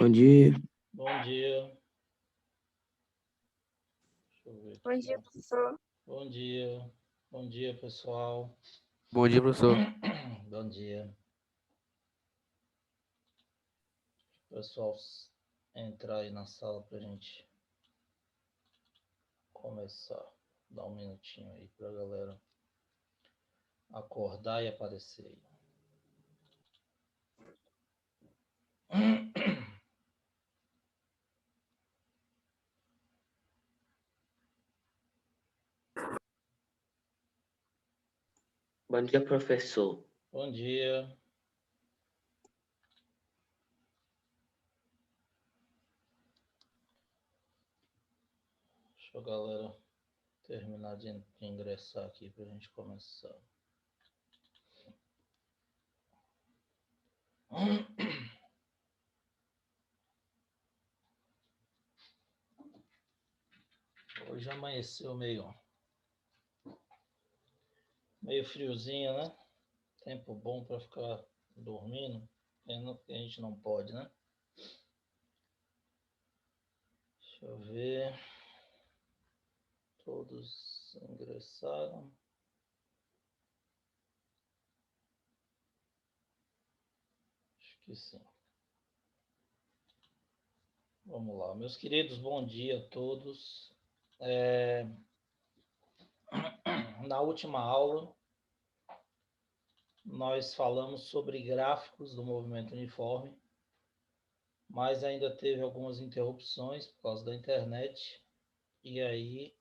Bom dia. Bom dia. Deixa eu ver Bom aqui. dia, professor. Bom dia. Bom dia, pessoal. Bom dia, professor. Bom dia. Pessoal, entrar aí na sala para a gente começar. Dá um minutinho aí para a galera acordar e aparecer aí. Bom dia, professor. Bom dia. Deixa a galera terminar de ingressar aqui para a gente começar. Hoje amanheceu meio friozinho, né? Tempo bom para ficar dormindo. A gente não pode, né? Deixa eu ver. Todos ingressaram. Acho que sim. Vamos lá. Meus queridos, bom dia a todos. Na última aula, nós falamos sobre gráficos do movimento uniforme, mas ainda teve algumas interrupções por causa da internet. E aí,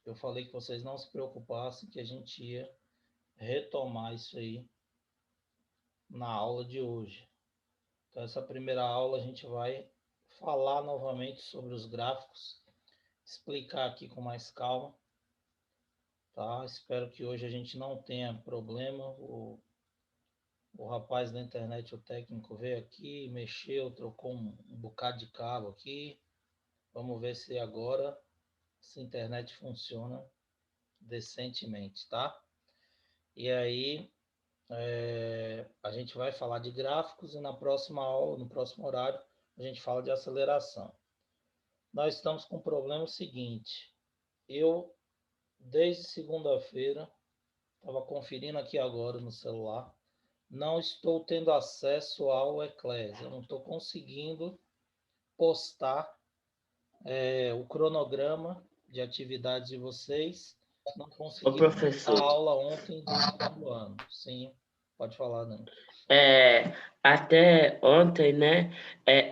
eu falei que vocês não se preocupassem, que a gente ia retomar isso aí na aula de hoje. Então, essa primeira aula a gente vai falar novamente sobre os gráficos, explicar aqui com mais calma, tá? Espero que hoje a gente não tenha problema. O rapaz da internet, o técnico, veio aqui, mexeu, trocou um bocado de cabo aqui. Vamos ver se agora essa internet funciona decentemente, tá? E aí, a gente vai falar de gráficos e na próxima aula, no próximo horário, a gente fala de aceleração. Nós estamos com o problema seguinte. Eu, desde segunda-feira, estava conferindo aqui agora no celular, não estou tendo acesso ao Eclass. Eu não estou conseguindo postar o cronograma de atividades de vocês. Não consegui professor. a aula ontem do segundo ano. Sim, pode falar, Dani. Até ontem, né?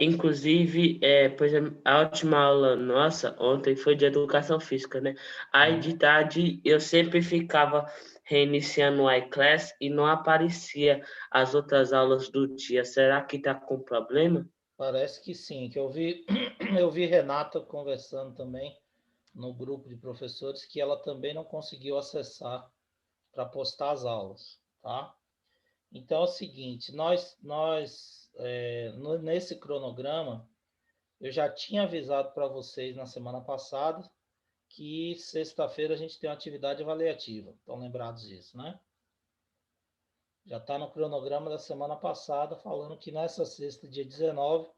Inclusive, por exemplo, a última aula nossa ontem foi de educação física, né? Aí de tarde eu sempre ficava reiniciando o iClass e não aparecia as outras aulas do dia. Será que está com problema? Parece que sim, que eu vi Renata conversando também no grupo de professores que ela também não conseguiu acessar para postar as aulas, tá? Então é o seguinte, nesse cronograma, eu já tinha avisado para vocês na semana passada que sexta-feira a gente tem uma atividade avaliativa. Estão lembrados disso, né? Já está no cronograma da semana passada, falando que nessa sexta, dia 19,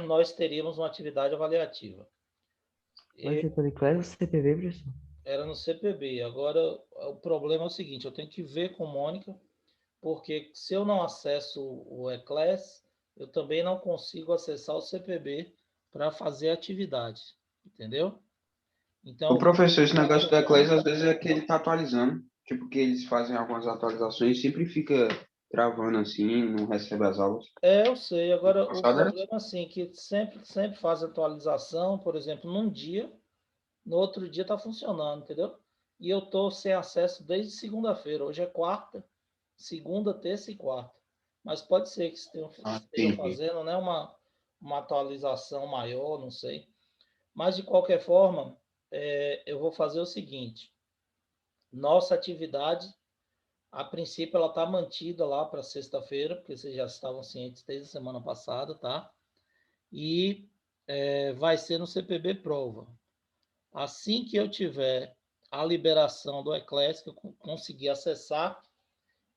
nós teríamos uma atividade avaliativa. Mas você tá em classe CPV, professor? Era no CPB. Agora, o problema é o seguinte, eu tenho que ver com Mônica, porque se eu não acesso o Eclass, eu também não consigo acessar o CPB para fazer atividade, entendeu? Então, O professor, esse negócio do Eclass, às vezes é que ele está atualizando. Tipo, que eles fazem algumas atualizações e sempre fica travando assim, não recebe as aulas. eu sei. Agora, o Passado era problema é assim, que sempre faz atualização, por exemplo, num dia, no outro dia está funcionando, entendeu? E eu estou sem acesso desde segunda-feira. Hoje é quarta, segunda, terça e quarta. Mas pode ser que estejam entendi. fazendo, né, uma atualização maior, não sei. Mas, de qualquer forma, eu vou fazer o seguinte. Nossa atividade, a princípio, ela está mantida lá para sexta-feira, porque vocês já estavam cientes desde a semana passada, tá? E vai ser no CPB Prova. Assim que eu tiver a liberação do Eclass, que eu conseguir acessar,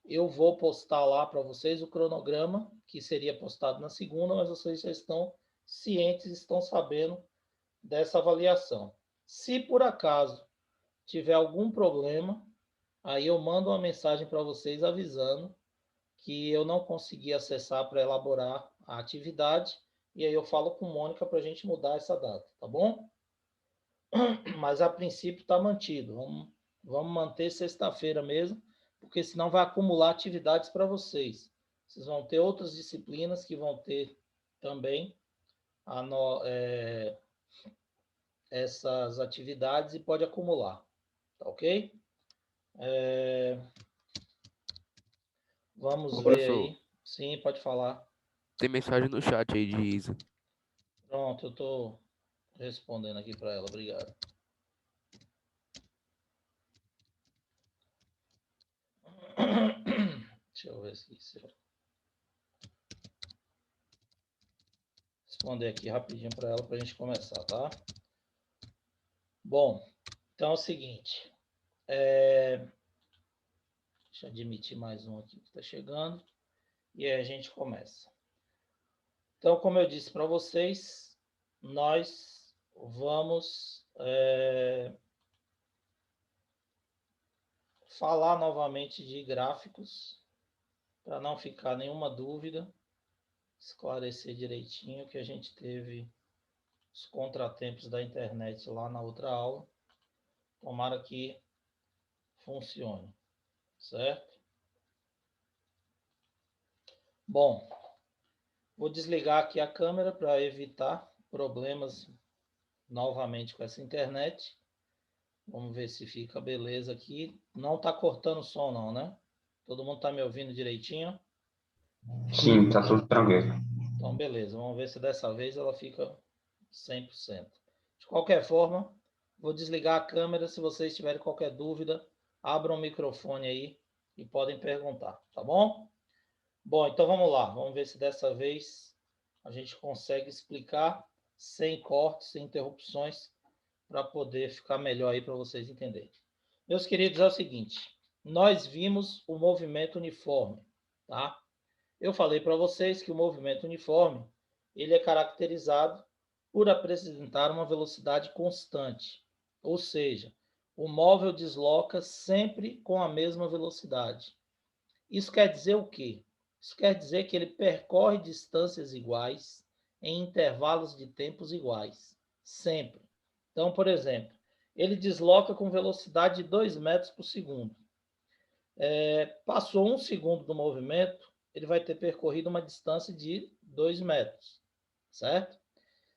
eu vou postar lá para vocês o cronograma, que seria postado na segunda, mas vocês já estão cientes, estão sabendo dessa avaliação. Se por acaso tiver algum problema, aí eu mando uma mensagem para vocês avisando que eu não consegui acessar para elaborar a atividade, e aí eu falo com Mônica para a gente mudar essa data, tá bom? Mas a princípio está mantido. Vamos manter sexta-feira mesmo, porque senão vai acumular atividades para vocês. Vocês vão ter outras disciplinas que vão ter também essas atividades e pode acumular, tá ok? Vamos Ô, ver professor, aí. Sim, pode falar. tem mensagem no chat aí de Isa. Pronto, eu estou respondendo aqui para ela. Obrigado. Deixa eu ver se eu responder aqui rapidinho para ela para a gente começar, tá? Bom, então é o seguinte. Deixa eu admitir mais um aqui que está chegando. E aí a gente começa. Então, como eu disse para vocês, nós vamos falar novamente de gráficos, para não ficar nenhuma dúvida, esclarecer direitinho que a gente teve os contratempos da internet lá na outra aula. Tomara que funcione, certo? Bom, vou desligar aqui a câmera para evitar problemas novamente com essa internet. Vamos ver se fica beleza aqui. Não está cortando o som não, né? Todo mundo está me ouvindo direitinho? Sim, tá tudo tranquilo. Então, beleza. Vamos ver se dessa vez ela fica 100%. De qualquer forma, vou desligar a câmera. Se vocês tiverem qualquer dúvida, abram o microfone aí e podem perguntar, tá bom? Bom, então vamos lá. Vamos ver se dessa vez a gente consegue explicar sem cortes, sem interrupções, para poder ficar melhor aí para vocês entenderem. Meus queridos, é o seguinte. Nós vimos o movimento uniforme, tá? Eu falei para vocês que o movimento uniforme ele é caracterizado por apresentar uma velocidade constante, ou seja, o móvel desloca sempre com a mesma velocidade. Isso quer dizer o quê? Isso quer dizer que ele percorre distâncias iguais em intervalos de tempos iguais, sempre. Então, por exemplo, ele desloca com velocidade de 2 metros por segundo. Passou 1 segundo do movimento, ele vai ter percorrido uma distância de 2 metros, certo?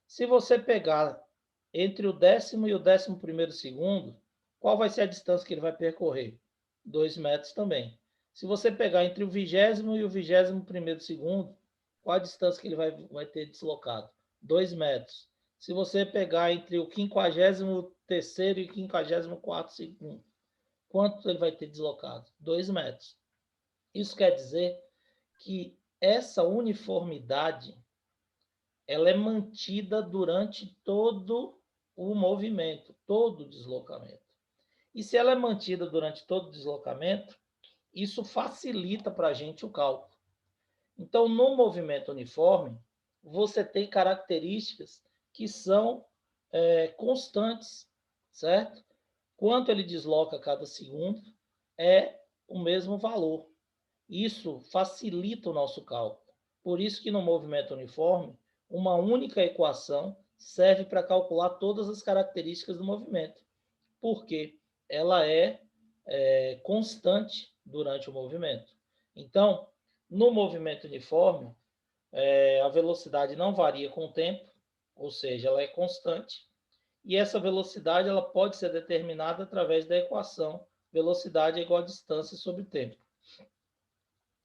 Se você pegar entre o 10º e o 11º segundo, qual vai ser a distância que ele vai percorrer? 2 metros também. Se você pegar entre o 20º e o 21º segundo, qual a distância que ele vai ter deslocado? 2 metros. Se você pegar entre o 53º e o 54º segundo, quanto ele vai ter deslocado? 2 metros. Isso quer dizer que essa uniformidade ela é mantida durante todo o movimento, todo o deslocamento. E se ela é mantida durante todo o deslocamento, isso facilita para a gente o cálculo. Então, no movimento uniforme, você tem características que são constantes, certo? Quanto ele desloca a cada segundo é o mesmo valor. Isso facilita o nosso cálculo. Por isso que no movimento uniforme, uma única equação serve para calcular todas as características do movimento, porque ela é constante durante o movimento. Então, no movimento uniforme, a velocidade não varia com o tempo, ou seja, ela é constante, e essa velocidade ela pode ser determinada através da equação velocidade é igual a distância sobre tempo.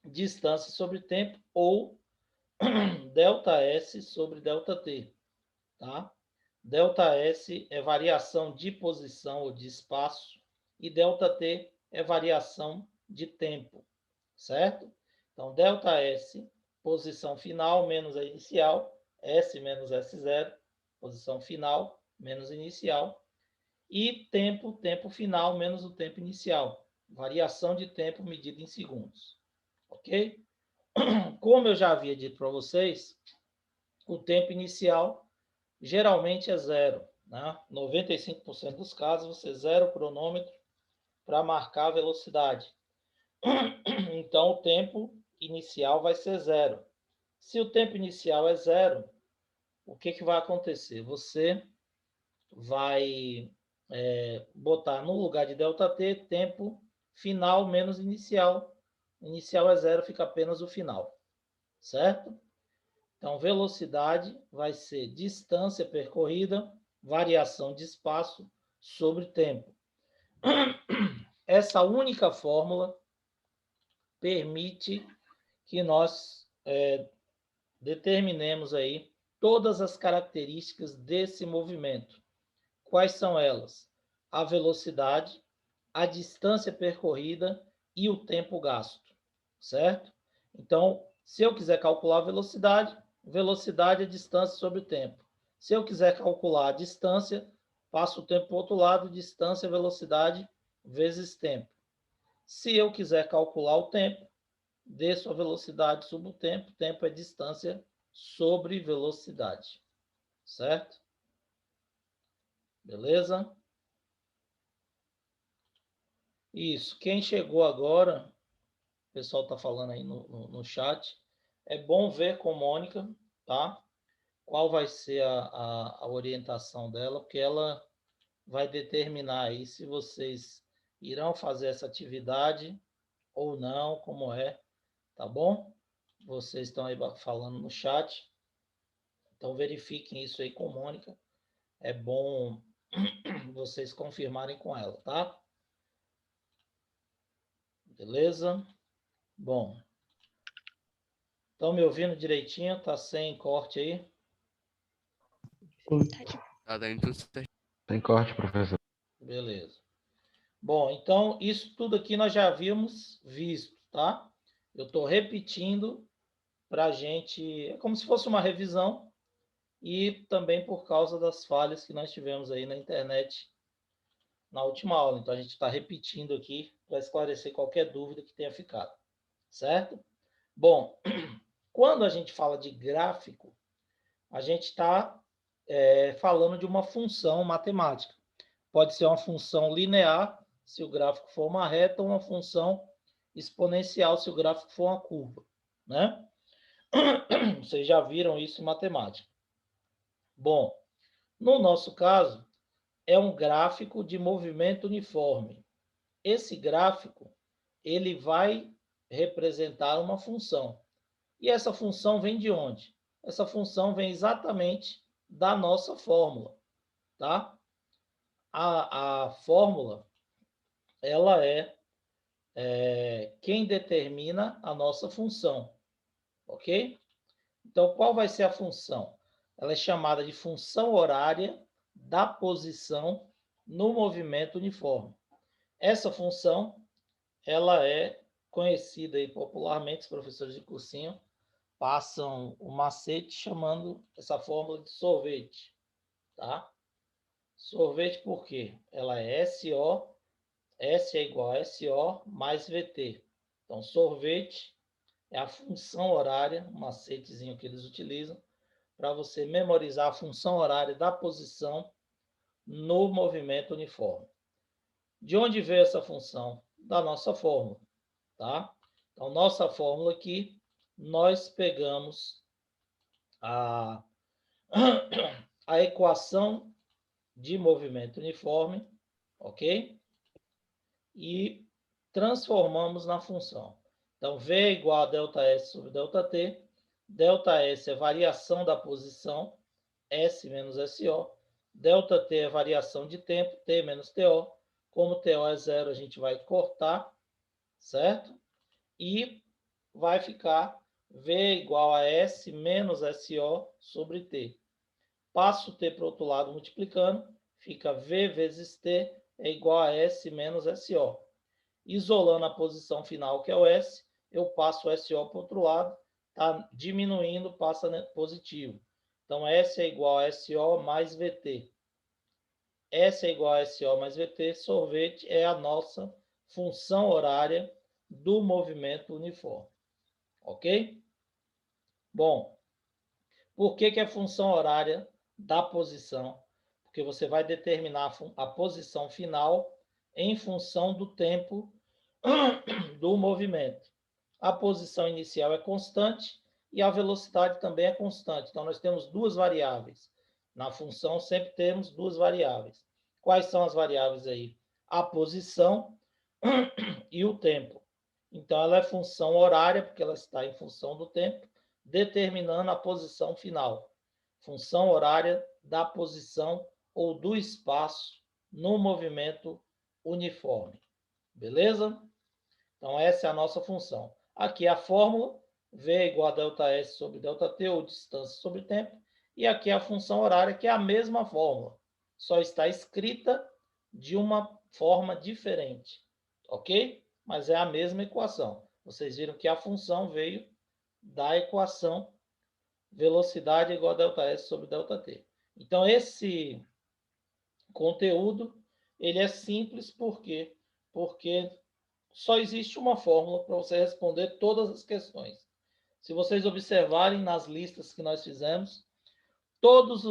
Distância sobre tempo ou ΔS sobre ΔT, tá? ΔS é variação de posição ou de espaço e ΔT é variação de tempo, certo? Então, ΔS, posição final menos a inicial, S menos S0, posição final menos inicial, e tempo final menos o tempo inicial. Variação de tempo medida em segundos. Ok? Como eu já havia dito para vocês, o tempo inicial geralmente é zero. Né? 95% dos casos, você zera o cronômetro para marcar a velocidade. Então, o tempo inicial vai ser zero. Se o tempo inicial é zero, o que vai acontecer? Você vai botar no lugar de ΔT tempo final menos inicial. Inicial é zero, fica apenas o final. Certo? Então, velocidade vai ser distância percorrida, variação de espaço sobre tempo. Essa única fórmula permite que nós determinemos aí todas as características desse movimento. Quais são elas? A velocidade, a distância percorrida e o tempo gasto, certo? Então, se eu quiser calcular a velocidade, velocidade é distância sobre tempo. Se eu quiser calcular a distância, passo o tempo para o outro lado, distância, velocidade vezes tempo. Se eu quiser calcular o tempo, desço a velocidade sobre o tempo, tempo é distância sobre velocidade, certo? Beleza? Isso. Quem chegou agora, o pessoal está falando aí no chat, é bom ver com Mônica, tá? Qual vai ser a orientação dela, porque ela vai determinar aí se vocês irão fazer essa atividade ou não, como é, tá bom? Vocês estão aí falando no chat, então verifiquem isso aí com Mônica. É bom vocês confirmarem com ela, tá? Beleza? Bom. Estão me ouvindo direitinho? Tá sem corte aí? Tá dando tudo certo. Tem corte, professor. Beleza. Bom, então isso tudo aqui nós já havíamos visto, tá? Eu estou repetindo para a gente, é como se fosse uma revisão e também por causa das falhas que nós tivemos aí na internet na última aula. Então a gente está repetindo aqui para esclarecer qualquer dúvida que tenha ficado, certo? Bom, quando a gente fala de gráfico, a gente está falando de uma função matemática. Pode ser uma função linear, se o gráfico for uma reta, ou uma função exponencial, se o gráfico for uma curva, né? Vocês já viram isso em matemática. Bom, no nosso caso, é um gráfico de movimento uniforme. Esse gráfico, ele vai representar uma função. E essa função vem de onde? Essa função vem exatamente da nossa fórmula, tá? A fórmula, ela é quem determina a nossa função, ok? Então, qual vai ser a função? Ela é chamada de função horária da posição no movimento uniforme. Essa função, ela é conhecida aí popularmente, os professores de cursinho passam o macete chamando essa fórmula de sorvete, tá? Sorvete por quê? Ela é SO, S é igual a SO mais VT. Então, sorvete é a função horária, um macetezinho que eles utilizam, para você memorizar a função horária da posição no movimento uniforme. De onde veio essa função? Da nossa fórmula, tá? Então, nossa fórmula aqui, nós pegamos a equação de movimento uniforme, ok? E transformamos na função. Então, V é igual a ΔS sobre ΔT. ΔS é variação da posição, S menos SO. ΔT é variação de tempo, T menos TO. Como TO é zero, a gente vai cortar, certo? E vai ficar V igual a S menos SO sobre T. Passo o T para o outro lado multiplicando, fica V vezes T é igual a S menos SO. Isolando a posição final, que é o S, eu passo o SO para o outro lado, está diminuindo, passa positivo. Então, S é igual a SO mais VT. S é igual a SO mais VT, sorvete é a nossa função horária do movimento uniforme. Ok? Bom, por que é função horária da posição? Porque você vai determinar a posição final em função do tempo do movimento. A posição inicial é constante e a velocidade também é constante. Então, nós temos duas variáveis. Na função, sempre temos duas variáveis. Quais são as variáveis aí? A posição e o tempo. Então, ela é função horária, porque ela está em função do tempo, determinando a posição final. Função horária da posição ou do espaço no movimento uniforme. Beleza? Então, essa é a nossa função. Aqui a fórmula, V é igual a ΔS sobre ΔT, ou distância sobre tempo. E aqui a função horária, que é a mesma fórmula, só está escrita de uma forma diferente. Ok? Mas é a mesma equação. Vocês viram que a função veio da equação velocidade igual a ΔS sobre ΔT. Então, esse conteúdo, ele é simples, por quê? Porque só existe uma fórmula para você responder todas as questões. Se vocês observarem nas listas que nós fizemos, todas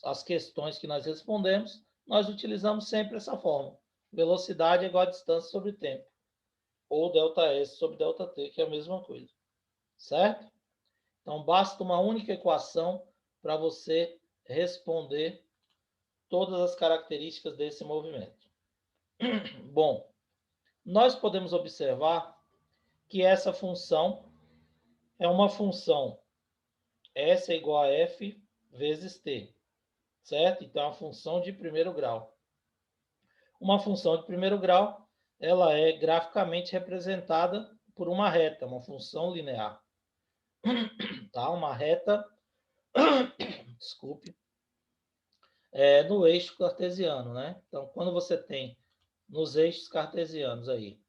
as questões que nós respondemos, nós utilizamos sempre essa fórmula. Velocidade é igual a distância sobre tempo. Ou ΔS sobre ΔT, que é a mesma coisa. Certo? Então, basta uma única equação para você responder todas as características desse movimento. Bom, nós podemos observar que essa função é uma função S é igual a F vezes T, certo? Então, é uma função de primeiro grau. Uma função de primeiro grau, ela é graficamente representada por uma reta, uma função linear. Tá? Uma reta, desculpe, no eixo cartesiano, né? Então, quando você tem nos eixos cartesianos aí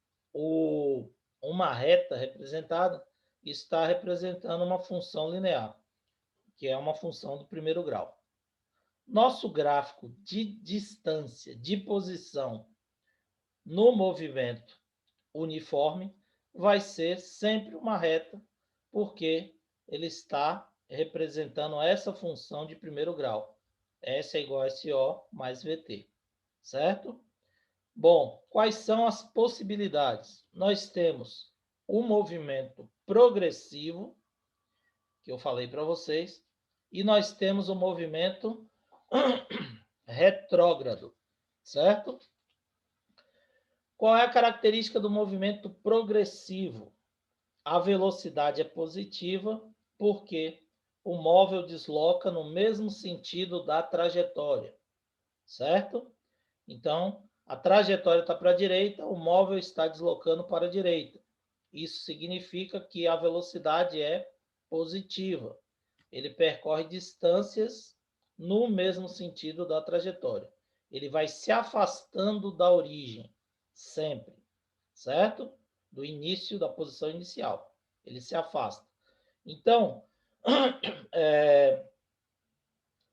uma reta representada, está representando uma função linear, que é uma função do primeiro grau. Nosso gráfico de distância, de posição no movimento uniforme vai ser sempre uma reta, porque ele está representando essa função de primeiro grau. S é igual a SO mais VT, certo? Bom, quais são as possibilidades? Nós temos o movimento progressivo, que eu falei para vocês, e nós temos o movimento retrógrado, certo? Qual é a característica do movimento progressivo? A velocidade é positiva porque o móvel desloca no mesmo sentido da trajetória, certo? Então, a trajetória está para a direita, o móvel está deslocando para a direita. Isso significa que a velocidade é positiva. Ele percorre distâncias no mesmo sentido da trajetória. Ele vai se afastando da origem, sempre, certo? Do início, da posição inicial. Ele se afasta. Então,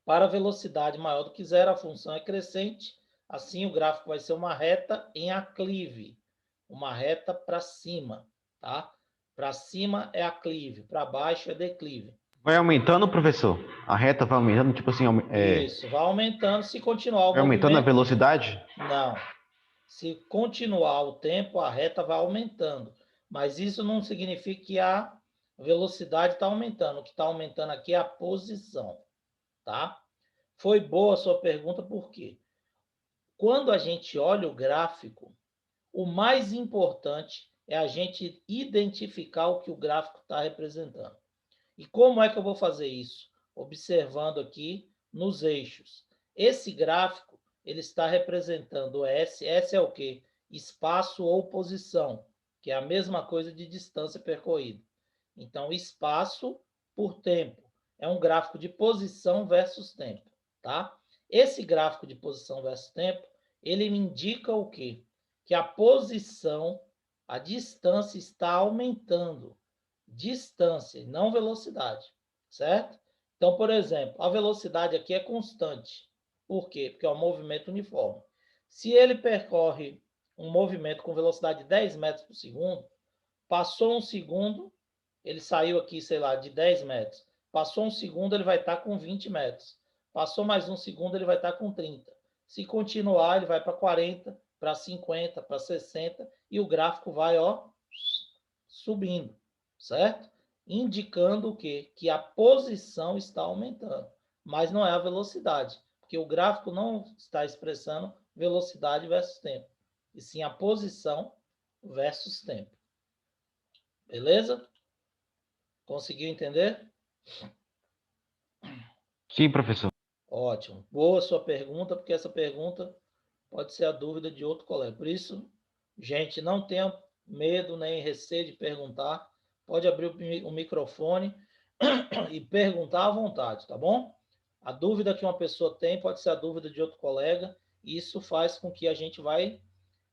para a velocidade maior do que zero, a função é crescente. Assim, o gráfico vai ser uma reta em aclive. Uma reta para cima, tá? Para cima é aclive, para baixo é declive. Vai aumentando, professor? A reta vai aumentando, tipo assim, Isso, vai aumentando se continuar o vai aumentando a movimento. velocidade? Não. Se continuar o tempo, a reta vai aumentando. Mas isso não significa que a velocidade está aumentando. O que está aumentando aqui é a posição, tá? Foi boa a sua pergunta, por quê? Quando a gente olha o gráfico, o mais importante é a gente identificar o que o gráfico está representando. E como é que eu vou fazer isso? Observando aqui nos eixos. Esse gráfico, ele está representando S. S é o quê? Espaço ou posição, que é a mesma coisa de distância percorrida. Então, espaço por tempo. É um gráfico de posição versus tempo, tá? Esse gráfico de posição versus tempo, ele me indica o quê? Que a posição, a distância está aumentando. Distância e não velocidade, certo? Então, por exemplo, a velocidade aqui é constante. Por quê? Porque é um movimento uniforme. Se ele percorre um movimento com velocidade de 10 metros por segundo, passou um segundo, ele saiu aqui, sei lá, de 10 metros. Passou um segundo, ele vai estar com 20 metros. Passou mais um segundo, ele vai estar com 30. Se continuar, ele vai para 40, para 50, para 60, e o gráfico vai, ó, subindo, certo? Indicando o quê? Que a posição está aumentando, mas não é a velocidade, porque o gráfico não está expressando velocidade versus tempo, e sim a posição versus tempo. Beleza? Conseguiu entender? Sim, professor. Ótimo. Boa sua pergunta, porque essa pergunta pode ser a dúvida de outro colega. Por isso, gente, não tenha medo nem receio de perguntar. Pode abrir o microfone e perguntar à vontade, tá bom? A dúvida que uma pessoa tem pode ser a dúvida de outro colega, e isso faz com que a gente vai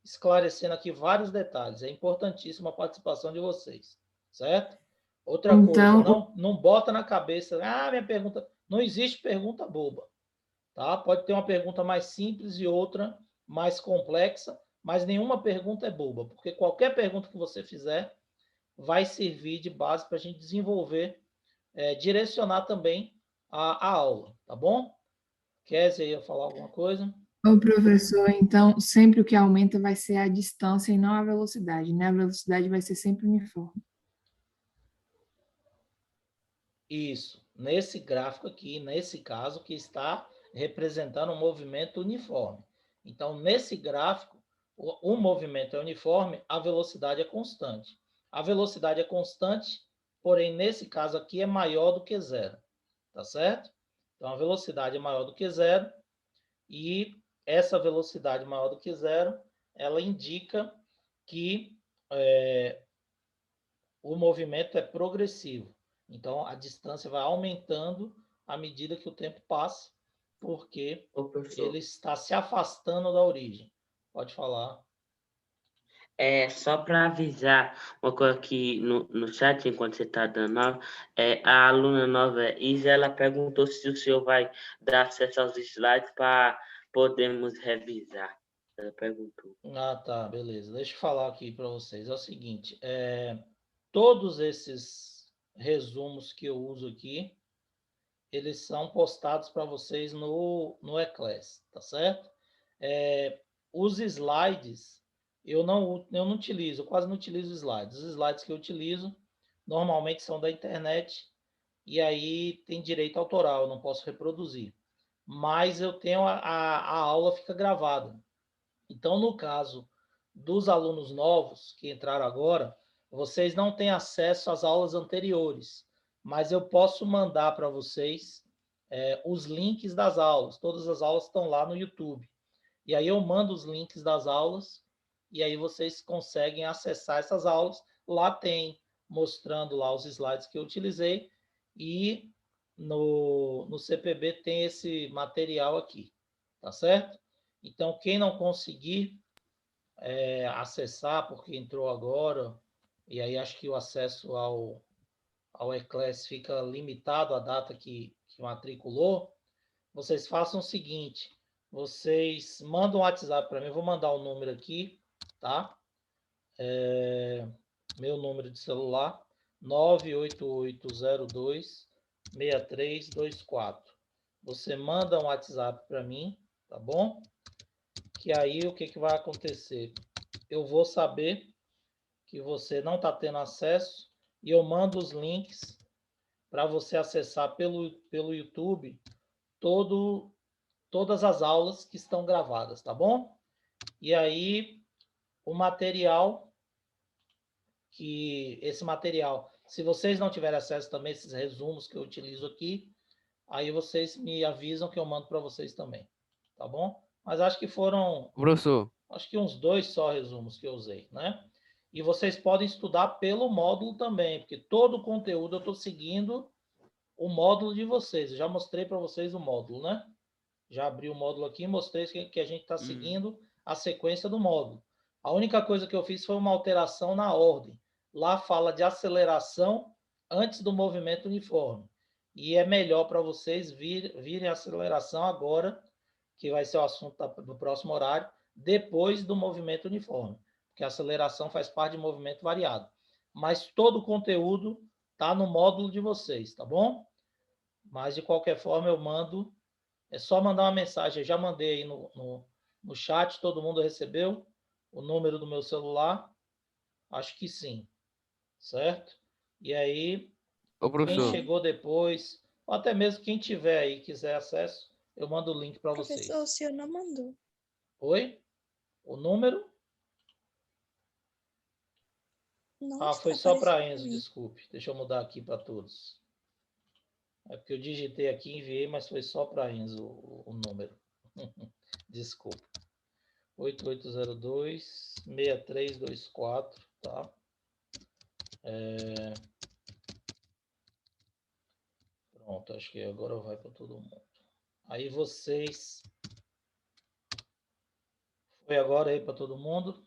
esclarecendo aqui vários detalhes. É importantíssima a participação de vocês, certo? Outra coisa, não bota na cabeça, minha pergunta... Não existe pergunta boba, tá? Pode ter uma pergunta mais simples e outra mais complexa, mas nenhuma pergunta é boba, porque qualquer pergunta que você fizer vai servir de base para a gente desenvolver, direcionar também a aula, tá bom? Kézia ia falar alguma coisa? Ô, professor, então, sempre o que aumenta vai ser a distância e não a velocidade, né? A velocidade vai ser sempre uniforme. Isso. Nesse gráfico aqui, nesse caso, que está representando um movimento uniforme. Então, nesse gráfico, o movimento é uniforme, a velocidade é constante. A velocidade é constante, porém, nesse caso aqui, é maior do que zero. Tá certo? Então, a velocidade é maior do que zero, e essa velocidade maior do que zero, ela indica que o movimento é progressivo. Então, a distância vai aumentando à medida que o tempo passa, porque ele está se afastando da origem. Pode falar. Só para avisar uma coisa aqui no chat, enquanto você está dando aula, a aluna nova Isa, ela perguntou se o senhor vai dar acesso aos slides para podermos revisar. Ela perguntou. Ah, tá, beleza. Deixa eu falar aqui para vocês. É o seguinte, todos esses resumos que eu uso aqui, eles são postados para vocês no eClass, tá certo? Os slides, eu não utilizo, eu quase não utilizo slides. Os slides que eu utilizo, normalmente são da internet, e aí tem direito autoral, eu não posso reproduzir. Mas eu tenho a aula fica gravada. Então, no caso dos alunos novos que entraram agora, vocês não têm acesso às aulas anteriores, mas eu posso mandar para vocês os links das aulas. Todas as aulas estão lá no YouTube. E aí eu mando os links das aulas, e aí vocês conseguem acessar essas aulas. Lá tem, mostrando lá os slides que eu utilizei, e no CPB tem esse material aqui, tá certo? Então, quem não conseguir acessar, porque entrou agora, e aí acho que o acesso ao eClass fica limitado à data que matriculou, vocês façam o seguinte, vocês mandam um WhatsApp para mim, eu vou mandar o número aqui, tá? Meu número de celular, 98802-6324. Você manda um WhatsApp para mim, tá bom? Que aí o que vai acontecer? Eu vou saber que você não está tendo acesso e eu mando os links para você acessar pelo YouTube todas as aulas que estão gravadas, tá bom? E aí, o material, esse material, se vocês não tiverem acesso também a esses resumos que eu utilizo aqui, aí vocês me avisam que eu mando para vocês também, tá bom? Mas acho que foram... Professor, Acho que uns 2 só resumos que eu usei, né? E vocês podem estudar pelo módulo também, porque todo o conteúdo eu estou seguindo o módulo de vocês. Eu já mostrei para vocês o módulo, né? Já abri o módulo aqui e mostrei que a gente está seguindo a sequência do módulo. A única coisa que eu fiz foi uma alteração na ordem. Lá fala de aceleração antes do movimento uniforme. E é melhor para vocês virem a aceleração agora, que vai ser o assunto do próximo horário, depois do movimento uniforme, porque a aceleração faz parte de movimento variado. Mas todo o conteúdo está no módulo de vocês, tá bom? Mas, de qualquer forma, eu mando. É só mandar uma mensagem. Eu já mandei aí no chat, todo mundo recebeu o número do meu celular? Acho que sim, certo? E aí, Ô, quem professor, chegou depois, ou até mesmo quem tiver aí, quiser acesso, eu mando o link para Professor, o vocês. senhor não mandou. Oi? O número? Não Foi está só para aparecendo Enzo, pra mim. desculpe. Deixa eu mudar aqui para todos. É porque eu digitei aqui, enviei, mas foi só para Enzo o número. Desculpa. 8802-6324, tá? Pronto, acho que agora vai para todo mundo. Aí vocês... Foi agora aí para todo mundo?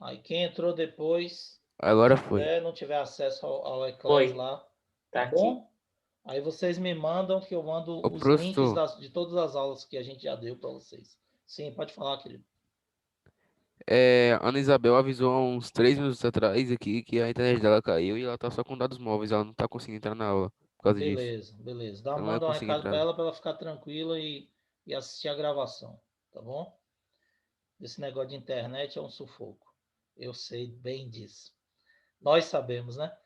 Aí quem entrou depois, agora foi. não tiver acesso ao Eclass Foi. lá, Tá tá aqui. bom? Aí vocês me mandam que eu mando Ô, os links professor, de todas as aulas que a gente já deu para vocês. Sim, pode falar, querido. Ana Isabel avisou há uns 3 minutos atrás aqui que a internet dela caiu e ela tá só com dados móveis, ela não tá conseguindo entrar na aula por causa disso. Beleza, beleza. Ela não vai Manda um conseguir recado para entrar. ela ficar tranquila e assistir a gravação, tá bom? Esse negócio de internet é um sufoco. Eu sei bem disso. Nós sabemos, né?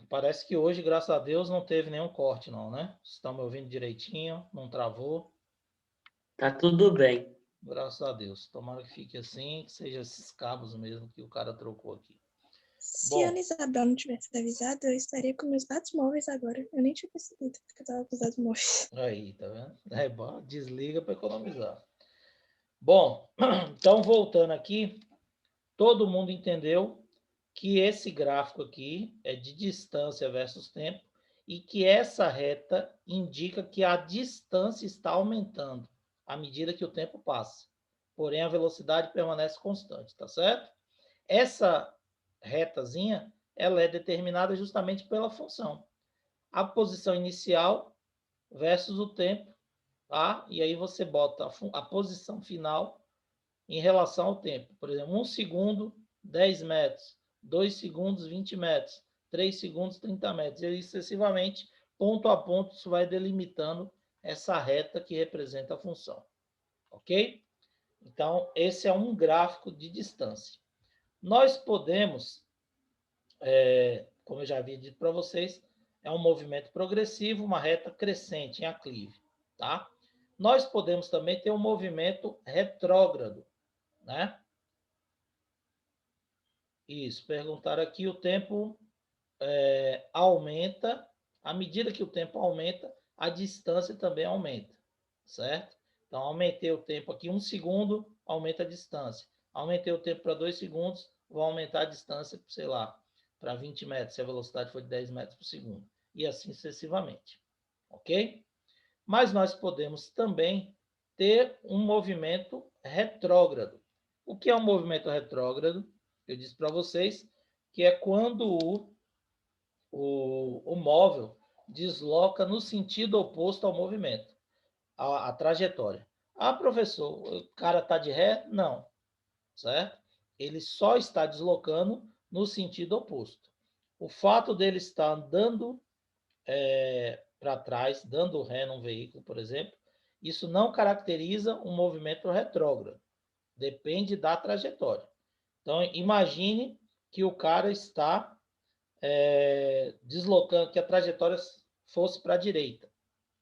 Parece que hoje, graças a Deus, não teve nenhum corte, não, né? Vocês estão me ouvindo direitinho, não travou. Tá tudo bem. Graças a Deus. Tomara que fique assim, que seja esses cabos mesmo que o cara trocou aqui. Se a Ana Isabel não tivesse avisado, eu estaria com meus dados móveis agora. Eu nem tinha percebido que eu estava com os dados móveis. Aí, tá vendo? Bom, desliga para economizar. Bom, então voltando aqui, todo mundo entendeu que esse gráfico aqui é de distância versus tempo e que essa reta indica que a distância está aumentando à medida que o tempo passa. Porém, a velocidade permanece constante, tá certo? Essa retazinha, ela é determinada justamente pela função. A posição inicial versus o tempo, tá? E aí você bota a posição final em relação ao tempo. Por exemplo, 1 segundo, 10 metros. 2 segundos, 20 metros. 3 segundos, 30 metros. E aí, sucessivamente, ponto a ponto, isso vai delimitando essa reta que representa a função. Ok? Então, esse é um gráfico de distância. Nós podemos, como eu já havia dito para vocês, é um movimento progressivo, uma reta crescente em aclive. Tá? Nós podemos também ter um movimento retrógrado, né? Isso, perguntaram aqui, o tempo aumenta, à medida que o tempo aumenta, a distância também aumenta, certo? Então, aumentei o tempo aqui 1 segundo, aumenta a distância. Aumentei o tempo para 2 segundos, vou aumentar a distância, sei lá, para 20 metros, se a velocidade for de 10 metros por segundo. E assim sucessivamente, ok? Mas nós podemos também ter um movimento retrógrado. O que é um movimento retrógrado? Eu disse para vocês que é quando o móvel desloca no sentido oposto ao movimento, a trajetória. Ah, professor, o cara está de ré? Não, certo? Ele só está deslocando no sentido oposto. O fato dele estar andando para trás, dando ré num veículo, por exemplo, isso não caracteriza um movimento retrógrado. Depende da trajetória. Então, imagine que o cara está deslocando, que a trajetória fosse para a direita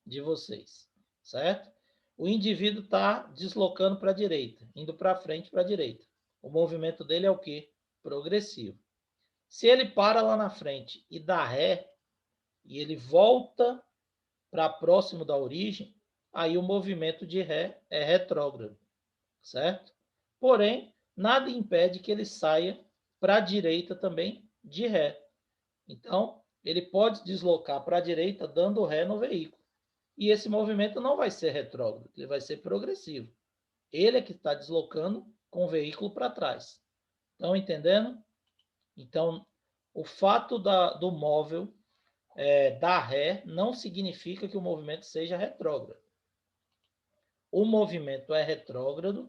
de vocês, certo? O indivíduo está deslocando para a direita, indo para frente para a direita. O movimento dele é o quê? Progressivo. Se ele para lá na frente e dá ré, e ele volta para próximo da origem, aí o movimento de ré é retrógrado, certo? Porém, nada impede que ele saia para a direita também de ré. Então, ele pode deslocar para a direita dando ré no veículo. E esse movimento não vai ser retrógrado, ele vai ser progressivo. Ele é que está deslocando com o veículo para trás. Estão entendendo? Então, o fato do móvel dar ré não significa que o movimento seja retrógrado. o movimento é retrógrado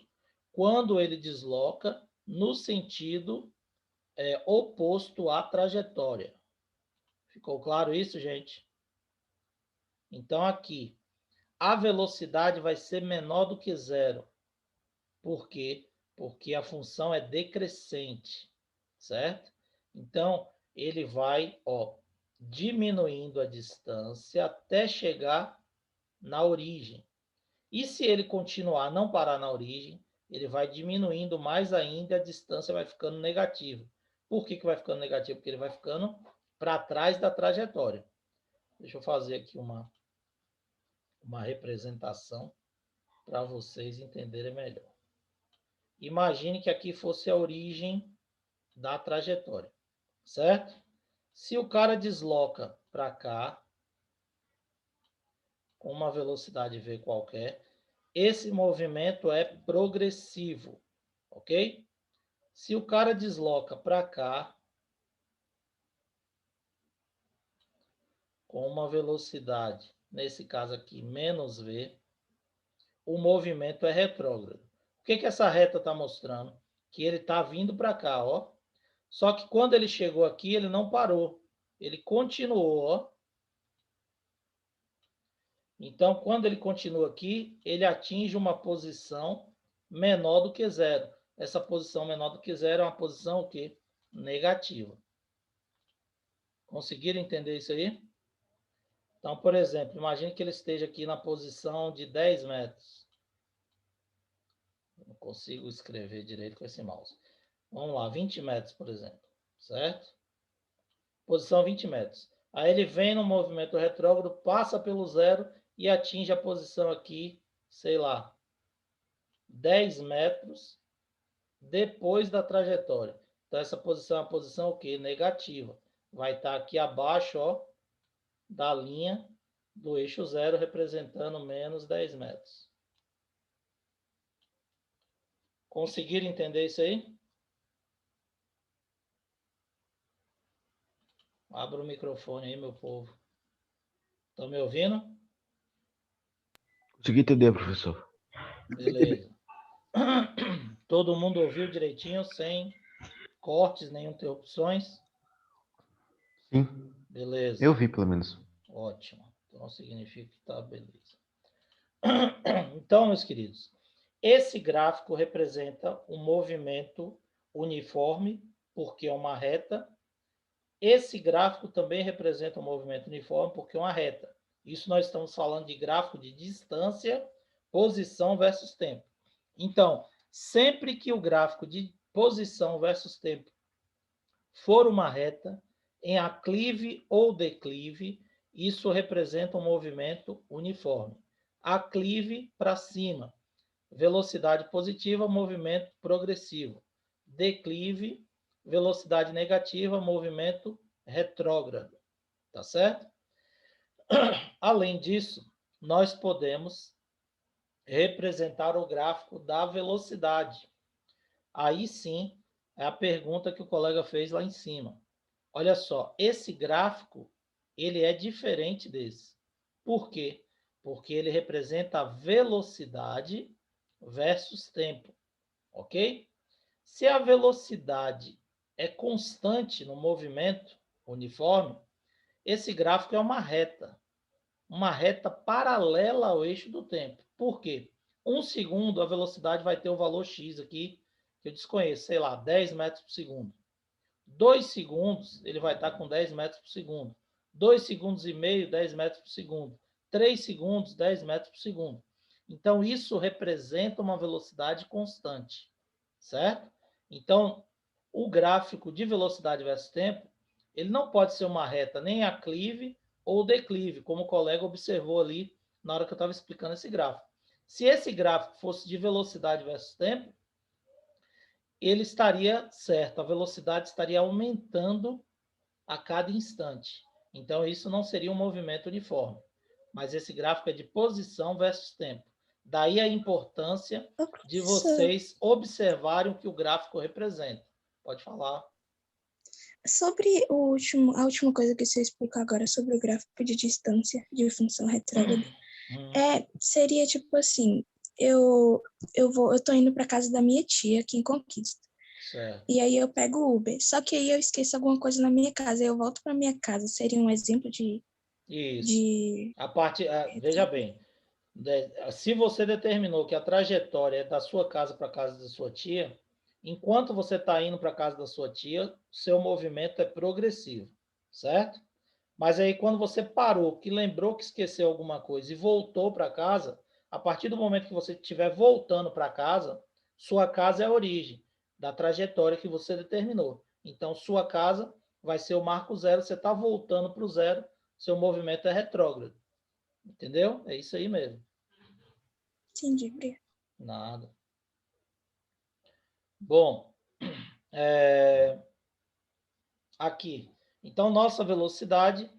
quando ele desloca no sentido oposto à trajetória. Ficou claro isso, gente? Então, aqui, a velocidade vai ser menor do que zero. Por quê? Porque a função é decrescente, certo? Então, ele vai diminuindo a distância até chegar na origem. E se ele continuar, não parar na origem, ele vai diminuindo mais ainda e a distância vai ficando negativa. Por que vai ficando negativo? Porque ele vai ficando para trás da trajetória. Deixa eu fazer aqui uma representação para vocês entenderem melhor. Imagine que aqui fosse a origem da trajetória, certo? Se o cara desloca para cá, com uma velocidade v qualquer, esse movimento é progressivo, ok? Se o cara desloca para cá, com uma velocidade, nesse caso aqui, menos v, o movimento é retrógrado. O que essa reta está mostrando? Que ele está vindo para cá, ó. Só que quando ele chegou aqui, ele não parou. Ele continuou, ó. Então, quando ele continua aqui, ele atinge uma posição menor do que zero. Essa posição menor do que zero é uma posição o quê? Negativa. Conseguiram entender isso aí? Então, por exemplo, imagine que ele esteja aqui na posição de 10 metros. Não consigo escrever direito com esse mouse. Vamos lá, 20 metros, por exemplo. Certo? Posição 20 metros. Aí ele vem no movimento retrógrado, passa pelo zero e atinge a posição aqui, sei lá, 10 metros depois da trajetória. Então, essa posição é uma posição o quê? Negativa. Vai estar aqui abaixo, ó, da linha do eixo zero, representando menos 10 metros. Conseguiram entender isso aí? Abra o microfone aí, meu povo. Estão me ouvindo? Consegui entender, professor. Beleza. Todo mundo ouviu direitinho, sem cortes, nem interrupções? Sim, Beleza. eu vi pelo menos. Ótimo. Então significa que tá beleza. Então, meus queridos, esse gráfico representa um movimento uniforme, porque é uma reta. Esse gráfico também representa um movimento uniforme, porque é uma reta. Isso nós estamos falando de gráfico de distância, posição versus tempo. Então, sempre que o gráfico de posição versus tempo for uma reta, em aclive ou declive, isso representa um movimento uniforme. Aclive para cima, velocidade positiva, movimento progressivo. Declive, velocidade negativa, movimento retrógrado. Tá certo? Além disso, nós podemos representar o gráfico da velocidade. Aí sim, é a pergunta que o colega fez lá em cima. Olha só, esse gráfico, ele é diferente desse. Por quê? Porque ele representa a velocidade versus tempo, ok? Se a velocidade é constante no movimento uniforme, esse gráfico é uma reta paralela ao eixo do tempo. Por quê? 1 segundo, a velocidade vai ter o valor x aqui, que eu desconheço, sei lá, 10 metros por segundo. 2 segundos, ele vai estar com 10 metros por segundo. 2 segundos e meio, 10 metros por segundo. 3 segundos, 10 metros por segundo. Então, isso representa uma velocidade constante, certo? Então, o gráfico de velocidade versus tempo, ele não pode ser uma reta nem aclive ou declive, como o colega observou ali na hora que eu estava explicando esse gráfico. Se esse gráfico fosse de velocidade versus tempo, ele estaria certo, a velocidade estaria aumentando a cada instante. Então, isso não seria um movimento uniforme. Mas esse gráfico é de posição versus tempo. Daí a importância de vocês observarem o que o gráfico representa. Pode falar. Sobre a última coisa que você explicou agora sobre o gráfico de distância de função retrógrada, seria tipo assim, eu tô indo para casa da minha tia aqui em Conquista. Certo. E aí eu pego o Uber. Só que aí eu esqueço alguma coisa na minha casa. Aí eu volto para minha casa. Seria um exemplo de Isso. Veja bem, se você determinou que a trajetória é da sua casa para a casa da sua tia, enquanto você está indo para a casa da sua tia, seu movimento é progressivo, certo? Mas aí quando você parou, que lembrou que esqueceu alguma coisa e voltou para casa, a partir do momento que você estiver voltando para casa, sua casa é a origem da trajetória que você determinou. Então, sua casa vai ser o marco zero, você está voltando para o zero, seu movimento é retrógrado. Entendeu? É isso aí mesmo. Entendi, obrigada. Nada. Bom, aqui. Então, nossa velocidade,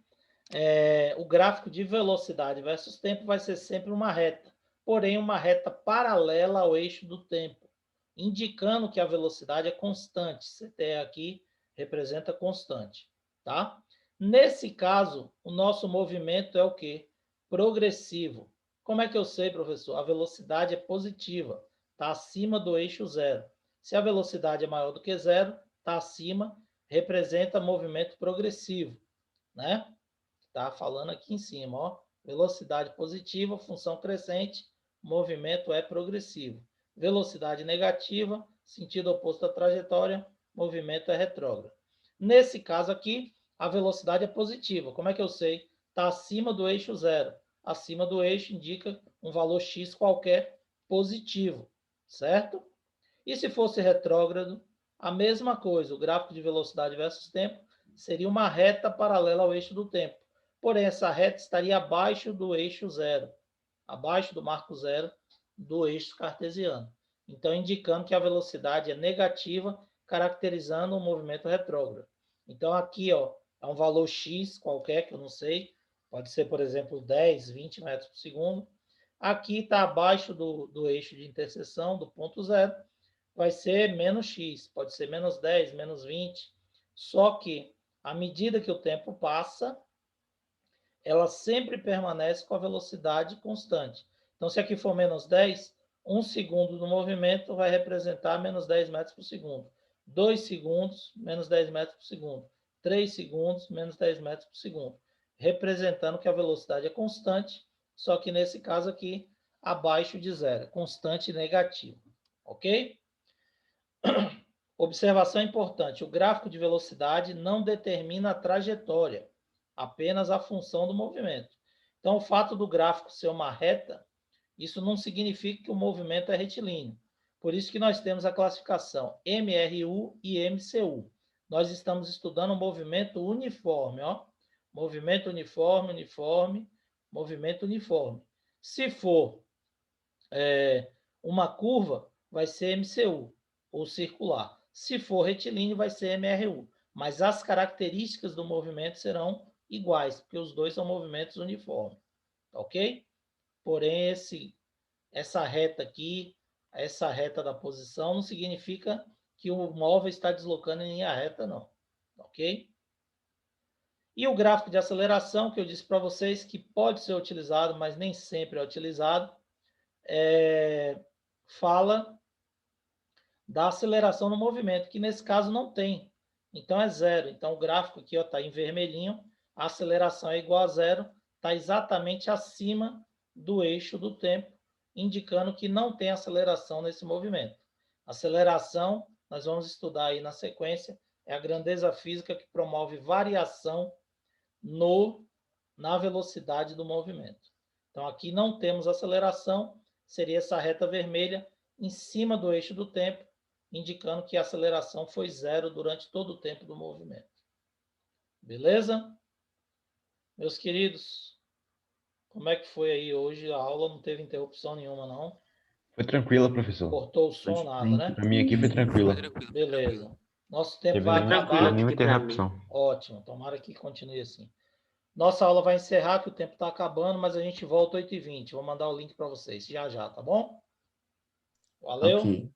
o gráfico de velocidade versus tempo vai ser sempre uma reta, porém uma reta paralela ao eixo do tempo, indicando que a velocidade é constante. CT aqui representa constante, tá? Nesse caso, o nosso movimento é o quê? Progressivo. Como é que eu sei, professor? A velocidade é positiva, está acima do eixo zero. Se a velocidade é maior do que zero, está acima, representa movimento progressivo, né? Tá falando aqui em cima, ó. Velocidade positiva, função crescente, movimento é progressivo. Velocidade negativa, sentido oposto à trajetória, movimento é retrógrado. Nesse caso aqui, a velocidade é positiva. Como é que eu sei? Está acima do eixo zero. Acima do eixo indica um valor x qualquer positivo, certo? E se fosse retrógrado, a mesma coisa. O gráfico de velocidade versus tempo seria uma reta paralela ao eixo do tempo. Porém, essa reta estaria abaixo do eixo zero, abaixo do marco zero do eixo cartesiano. Então, indicando que a velocidade é negativa, caracterizando um movimento retrógrado. Então, aqui, ó, é um valor x qualquer, que eu não sei, pode ser, por exemplo, 10, 20 metros por segundo. Aqui está abaixo do eixo de interseção, do ponto zero, vai ser menos x, pode ser menos 10, menos 20. Só que, à medida que o tempo passa, ela sempre permanece com a velocidade constante. Então, se aqui for menos 10, 1 segundo do movimento vai representar menos 10 metros por segundo. 2 segundos, menos 10 metros por segundo. 3 segundos, menos 10 metros por segundo. Representando que a velocidade é constante, só que nesse caso aqui, abaixo de zero. Constante negativo. Ok? Observação importante: o gráfico de velocidade não determina a trajetória, apenas a função do movimento. Então, o fato do gráfico ser uma reta, isso não significa que o movimento é retilíneo. Por isso que nós temos a classificação MRU e MCU. Nós estamos estudando o movimento uniforme, ó. Movimento uniforme, uniforme, movimento uniforme. Se for uma curva, vai ser MCU, ou circular. Se for retilíneo, vai ser MRU. Mas as características do movimento serão iguais, porque os dois são movimentos uniformes. Ok? Porém, essa reta aqui, essa reta da posição, não significa que o móvel está deslocando em linha reta, não. Ok? E o gráfico de aceleração, que eu disse para vocês que pode ser utilizado, mas nem sempre é utilizado, fala da aceleração no movimento, que nesse caso não tem. Então é zero. Então o gráfico aqui está em vermelhinho, a aceleração é igual a zero, está exatamente acima do eixo do tempo, indicando que não tem aceleração nesse movimento. Aceleração, nós vamos estudar aí na sequência, é a grandeza física que promove variação na velocidade do movimento. Então aqui não temos aceleração, seria essa reta vermelha em cima do eixo do tempo, indicando que a aceleração foi zero durante todo o tempo do movimento. Beleza? Meus queridos, como é que foi aí hoje? A aula não teve interrupção nenhuma, não? Foi tranquila, professor. Cortou o som, nada, né? Pra mim aqui foi tranquila. Foi tranquilo, Beleza. Nosso tempo Teve vai nenhuma, acabar. nenhuma aqui pra mim. interrupção. Ótimo, tomara que continue assim. Nossa aula vai encerrar, que o tempo está acabando, mas a gente volta 8h20. Vou mandar o link para vocês já já, tá bom? Valeu. Ok.